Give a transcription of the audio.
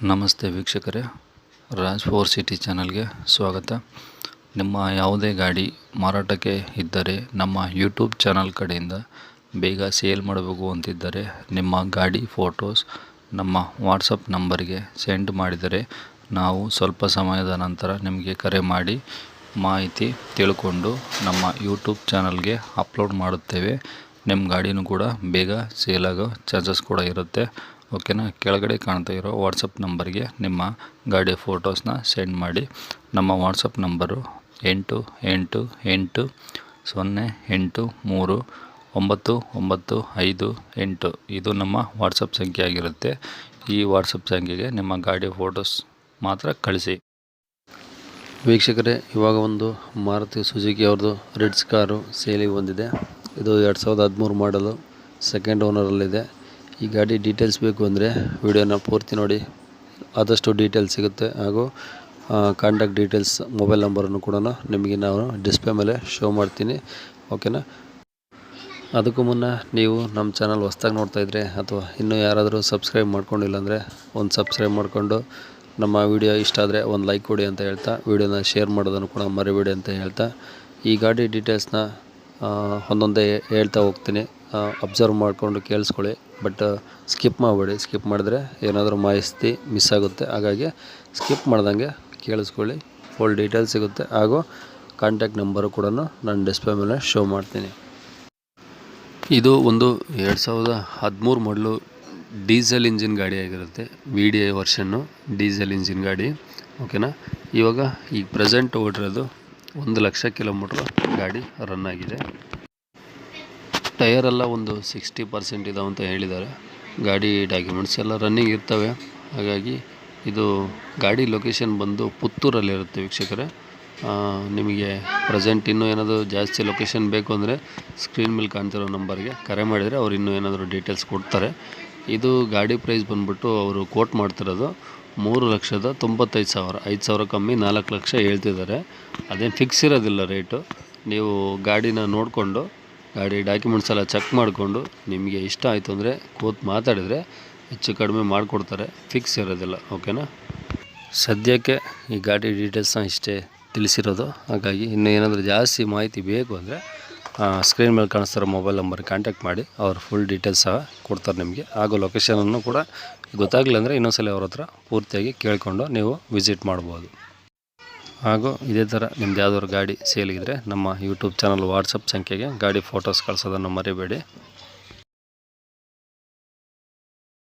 ನಮಸ್ತೆ ವೀಕ್ಷಕರೇ, Raj four city ಚಾನಲ್ಗೆ ಸ್ವಾಗತ. ನಿಮ್ಮ ಯಾವುದೇ ಗಾಡಿ ಮಾರಾಟಕ್ಕೆ ಇದ್ದರೆ ನಮ್ಮ ಯೂಟ್ಯೂಬ್ ಚಾನಲ್ ಕಡೆಯಿಂದ ಬೇಗ ಸೇಲ್ ಮಾಡಬೇಕು ಅಂತಿದ್ದರೆ ನಿಮ್ಮ ಗಾಡಿ ಫೋಟೋಸ್ ನಮ್ಮ ವಾಟ್ಸಪ್ ನಂಬರ್ಗೆ ಸೆಂಡ್ ಮಾಡಿದರೆ ನಾವು ಸ್ವಲ್ಪ ಸಮಯದ ನಂತರ ನಿಮಗೆ ಕರೆ ಮಾಡಿ ಮಾಹಿತಿ ತಿಳ್ಕೊಂಡು ನಮ್ಮ ಯೂಟ್ಯೂಬ್ ಚಾನಲ್ಗೆ ಅಪ್ಲೋಡ್ ಮಾಡುತ್ತೇವೆ. ನಿಮ್ಮ ಗಾಡಿನೂ ಕೂಡ ಬೇಗ ಸೇಲ್ ಆಗೋ ಚಾನ್ಸಸ್ ಕೂಡ ಇರುತ್ತೆ. ಓಕೆನಾ. ಕೆಳಗಡೆ ಕಾಣ್ತಾ ಇರೋ ವಾಟ್ಸಪ್ ನಂಬರ್ಗೆ ನಿಮ್ಮ ಗಾಡಿಯ ಫೋಟೋಸ್ನ ಸೆಂಡ್ ಮಾಡಿ. ನಮ್ಮ ವಾಟ್ಸಪ್ ನಂಬರು 8880839958. ಇದು ನಮ್ಮ ವಾಟ್ಸಪ್ ಸಂಖ್ಯೆ ಆಗಿರುತ್ತೆ. ಈ ವಾಟ್ಸಪ್ ಸಂಖ್ಯೆಗೆ ನಿಮ್ಮ ಗಾಡಿಯ ಫೋಟೋಸ್ ಮಾತ್ರ ಕಳಿಸಿ. ವೀಕ್ಷಕರೇ, ಇವಾಗ ಒಂದು ಮಾರುತಿ ಸುಜುಕಿ ಅವ್ರದ್ದು ರಿಟ್ಸ್ ಕಾರು ಸೇಲಿಗೆ ಬಂದಿದೆ. ಇದು 2013 ಮಾಡಲು, ಸೆಕೆಂಡ್ ಓನರಲ್ಲಿದೆ. ಈ ಗಾಡಿ ಡೀಟೇಲ್ಸ್ ಬೇಕು ಅಂದರೆ ವಿಡಿಯೋನ ಪೂರ್ತಿ ನೋಡಿ, ಆದಷ್ಟು ಡೀಟೇಲ್ಸ್ ಸಿಗುತ್ತೆ. ಹಾಗೂ ಕಾಂಟ್ಯಾಕ್ಟ್ ಡೀಟೇಲ್ಸ್, ಮೊಬೈಲ್ ನಂಬರನ್ನು ಕೂಡ ನಿಮಗೆ ನಾನು ಡಿಸ್ಪ್ಲೇ ಮೇಲೆ ಶೋ ಮಾಡ್ತೀನಿ. ಓಕೆನಾ. ಅದಕ್ಕೂ ಮುನ್ನ ನೀವು ನಮ್ಮ ಚಾನಲ್ ಹೊಸ್ದಾಗಿ ನೋಡ್ತಾ ಇದ್ದರೆ ಅಥವಾ ಇನ್ನೂ ಯಾರಾದರೂ ಸಬ್ಸ್ಕ್ರೈಬ್ ಮಾಡ್ಕೊಂಡಿಲ್ಲ ಅಂದರೆ ಒಂದು ಸಬ್ಸ್ಕ್ರೈಬ್ ಮಾಡಿಕೊಂಡು ನಮ್ಮ ವಿಡಿಯೋ ಇಷ್ಟ ಆದರೆ ಒಂದು ಲೈಕ್ ಕೊಡಿ ಅಂತ ಹೇಳ್ತಾ, ವಿಡಿಯೋನ ಶೇರ್ ಮಾಡೋದನ್ನು ಕೂಡ ಮರಿಬೇಡಿ ಅಂತ ಹೇಳ್ತಾ, ಈ ಗಾಡಿ ಡೀಟೇಲ್ಸ್ನ ಒಂದೊಂದೇ ಹೇಳ್ತಾ ಹೋಗ್ತೀನಿ. ಅಬ್ಸರ್ವ್ ಮಾಡಿಕೊಂಡು ಕೇಳಿಸ್ಕೊಳ್ಳಿ, ಬಟ್ ಸ್ಕಿಪ್ ಮಾಡಬೇಡಿ. ಸ್ಕಿಪ್ ಮಾಡಿದ್ರೆ ಏನಾದರೂ ಮಾಹಿತಿ ಮಿಸ್ ಆಗುತ್ತೆ. ಹಾಗಾಗಿ ಸ್ಕಿಪ್ ಮಾಡ್ದಂಗೆ ಕೇಳಿಸ್ಕೊಳ್ಳಿ, ಫುಲ್ ಡೀಟೇಲ್ಸ್ ಸಿಗುತ್ತೆ. ಹಾಗೂ ಕಾಂಟ್ಯಾಕ್ಟ್ ನಂಬರು ಕೂಡ ನಾನು ಡಿಸ್ಪ್ಲೇ ಮೇಲೆ ಶೋ ಮಾಡ್ತೀನಿ. ಇದು ಒಂದು 2013 ಮಾಡಲು ಡೀಸೆಲ್ ಇಂಜಿನ್ ಗಾಡಿ ಆಗಿರುತ್ತೆ. VDI ವರ್ಷನ್ನು ಡೀಸೆಲ್ ಇಂಜಿನ್ ಗಾಡಿ. ಓಕೆನಾ. ಇವಾಗ ಈಗ ಪ್ರೆಸೆಂಟ್ ಓಡಿರೋದು 1,00,000 ಕಿಲೋಮೀಟ್ರ್ ಗಾಡಿ ರನ್ ಆಗಿದೆ. ಟಯರೆಲ್ಲ ಒಂದು 60% ಇದಾವೆ ಅಂತ ಹೇಳಿದ್ದಾರೆ. ಗಾಡಿ ಡಾಕ್ಯುಮೆಂಟ್ಸ್ ಎಲ್ಲ ರನ್ನಿಂಗ್ ಇರ್ತವೆ. ಹಾಗಾಗಿ ಇದು ಗಾಡಿ ಲೊಕೇಶನ್ ಬಂದು ಪುತ್ತೂರಲ್ಲಿರುತ್ತೆ ವೀಕ್ಷಕರೇ. ನಿಮಗೆ ಪ್ರೆಸೆಂಟ್ ಇನ್ನೂ ಏನಾದರೂ ಜಾಸ್ತಿ ಲೊಕೇಶನ್ ಬೇಕು ಅಂದರೆ ಸ್ಕ್ರೀನ್ ಮೇಲೆ ಕಾಣ್ತಿರೋ ನಂಬರ್ಗೆ ಕರೆ ಮಾಡಿದರೆ ಅವ್ರು ಇನ್ನೂ ಏನಾದರೂ ಡೀಟೇಲ್ಸ್ ಕೊಡ್ತಾರೆ. ಇದು ಗಾಡಿ ಪ್ರೈಸ್ ಬಂದುಬಿಟ್ಟು ಅವರು ಕೋಟ್ ಮಾಡ್ತಿರೋದು 3,95,000. 5,000 ಕಮ್ಮಿ 4 ಲಕ್ಷ ಹೇಳ್ತಿದ್ದಾರೆ. ಅದೇನು ಫಿಕ್ಸ್ ಇರೋದಿಲ್ಲ ರೇಟು. ನೀವು ಗಾಡಿನ ನೋಡಿಕೊಂಡು, ಗಾಡಿ ಡಾಕ್ಯುಮೆಂಟ್ಸ್ ಎಲ್ಲ ಚೆಕ್ ಮಾಡಿಕೊಂಡು ನಿಮಗೆ ಇಷ್ಟ ಆಯಿತು ಅಂದರೆ ಕೂತು ಮಾತಾಡಿದರೆ ಹೆಚ್ಚು ಕಡಿಮೆ ಮಾಡಿಕೊಡ್ತಾರೆ. ಫಿಕ್ಸ್ ಇರೋದಿಲ್ಲ. ಓಕೆನಾ. ಸದ್ಯಕ್ಕೆ ಈ ಗಾಡಿ ಡೀಟೇಲ್ಸ್ನ ಇಷ್ಟೇ ತಿಳಿಸಿರೋದು. ಹಾಗಾಗಿ ಇನ್ನೂ ಏನಾದರೂ ಜಾಸ್ತಿ ಮಾಹಿತಿ ಬೇಕು ಅಂದರೆ ಸ್ಕ್ರೀನ್ ಮೇಲೆ ಕಾಣಿಸ್ತಾರೋ ಮೊಬೈಲ್ ನಂಬರ್ ಕಾಂಟ್ಯಾಕ್ಟ್ ಮಾಡಿ, ಅವ್ರು ಫುಲ್ ಡೀಟೇಲ್ಸ್ ಸಹ ಕೊಡ್ತಾರೆ ನಿಮಗೆ. ಹಾಗೂ ಲೊಕೇಶನನ್ನು ಕೂಡ ಗೊತ್ತಾಗಲಿಲ್ಲ ಅಂದರೆ ಇನ್ನೊಂದ್ಸಲ ಅವ್ರ ಹತ್ರ ಪೂರ್ತಿಯಾಗಿ ಕೇಳಿಕೊಂಡು ನೀವು ವಿಸಿಟ್ ಮಾಡ್ಬೋದು. ಹಾಗೂ ಇದೇ ಥರ ನಿಮ್ದು ಯಾವ್ದಾದ್ರು ಗಾಡಿ ಸೇಲಿಗಿದ್ರೆ ನಮ್ಮ ಯೂಟ್ಯೂಬ್ ಚಾನಲ್ ವಾಟ್ಸಪ್ ಸಂಖ್ಯೆಗೆ ಗಾಡಿ ಫೋಟೋಸ್ ಕಳಿಸೋದನ್ನು ಮರಿಬೇಡಿ.